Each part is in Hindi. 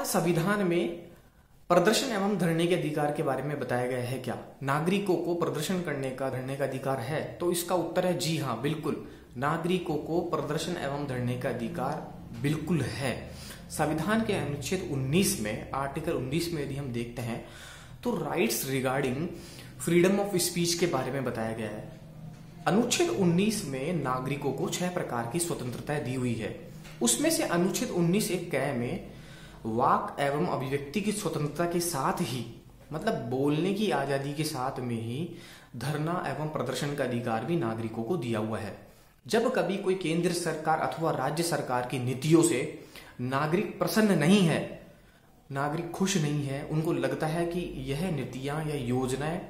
क्या संविधान में प्रदर्शन एवं धरने के अधिकार के बारे में बताया गया है? क्या नागरिकों को प्रदर्शन करने का, धरने का अधिकार है? तो इसका उत्तर है जी हाँ, बिल्कुल। नागरिकों को प्रदर्शन एवं धरने का अधिकार बिल्कुल है। संविधान के अनुच्छेद 19 में, आर्टिकल 19 में यदि हम देखते हैं तो rights regarding freedom of speech के बारे में बताया गया है। अनुच्छेद 19 में नागरिकों को 6 प्रकार की स्वतंत्रताएं दी हुई है। उसमें से अनुच्छेद 19 एक क में वाक एवं अभिव्यक्ति की स्वतंत्रता के साथ ही, मतलब बोलने की आजादी के साथ में ही, धरना एवं प्रदर्शन का अधिकार भी नागरिकों को दिया हुआ है। जब कभी कोई केंद्र सरकार अथवा राज्य सरकार की नीतियों से नागरिक प्रसन्न नहीं है, नागरिक खुश नहीं है, उनको लगता है कि यह नीतियां या योजनाएं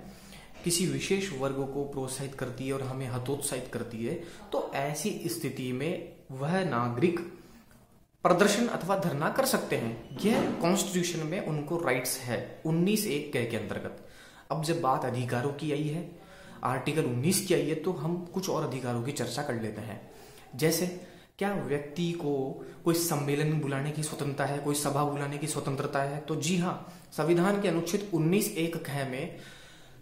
किसी विशेष वर्ग को प्रोत्साहित करती है और हमें हतोत्साहित करती है, तो ऐसी स्थिति में वह नागरिक प्रदर्शन अथवा धरना कर सकते हैं। यह कॉन्स्टिट्यूशन में उनको राइट्स है 19(1) के अंतर्गत। अब जब बात अधिकारों की आई है, आर्टिकल 19 की आई है, तो हम कुछ और अधिकारों की चर्चा कर लेते हैं। जैसे क्या व्यक्ति को कोई सम्मेलन बुलाने की स्वतंत्रता है, कोई सभा बुलाने की स्वतंत्रता है? तो जी हाँ, संविधान के अनुच्छेद 19(1) क में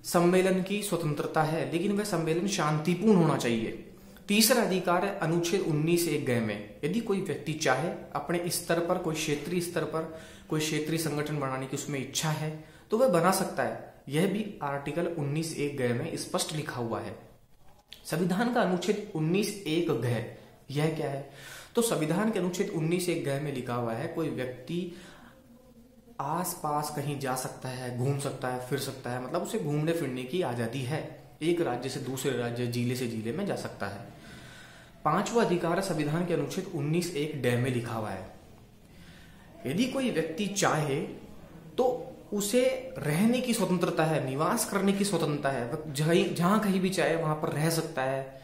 सम्मेलन की स्वतंत्रता है, लेकिन वह सम्मेलन शांतिपूर्ण होना चाहिए। तीसरा अधिकार है अनुच्छेद 19(1) में, यदि कोई व्यक्ति चाहे अपने स्तर पर, कोई क्षेत्रीय स्तर पर कोई क्षेत्रीय संगठन बनाने की उसमें इच्छा है तो वह बना सकता है। यह भी आर्टिकल 19(1) में स्पष्ट लिखा हुआ है। संविधान का अनुच्छेद 19(1) यह क्या है? तो संविधान के अनुच्छेद 19(1) में लिखा हुआ है कोई व्यक्ति आस पास कहीं जा सकता है, घूम सकता है, फिर सकता है, मतलब उसे घूमने फिरने की आजादी है। एक राज्य से दूसरे राज्य, जिले से जिले में जा सकता है। 5वां अधिकार संविधान के अनुच्छेद 19(1) में लिखा हुआ है, यदि कोई व्यक्ति चाहे तो उसे रहने की स्वतंत्रता है, निवास करने की स्वतंत्रता है, जहां कहीं भी चाहे वहां पर रह सकता है,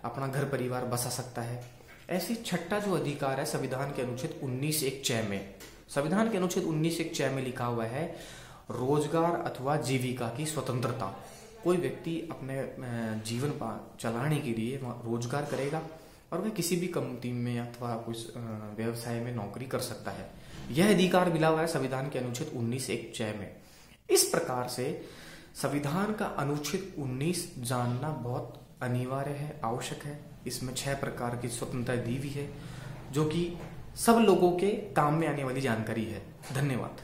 अपना घर परिवार बसा सकता है। ऐसी छठा जो अधिकार है संविधान के अनुच्छेद 19(1) में, संविधान के अनुच्छेद 19(1) में लिखा हुआ है रोजगार अथवा जीविका की स्वतंत्रता। कोई व्यक्ति अपने जीवन चलाने के लिए रोजगार करेगा और वह किसी भी कंपनी में अथवा कुछ व्यवसाय में नौकरी कर सकता है। यह अधिकार मिला हुआ है संविधान के अनुच्छेद 19(1) में। इस प्रकार से संविधान का अनुच्छेद 19 जानना बहुत अनिवार्य है, आवश्यक है। इसमें 6 प्रकार की स्वतंत्रता दी हुई है, जो कि सब लोगों के काम में आने वाली जानकारी है। धन्यवाद।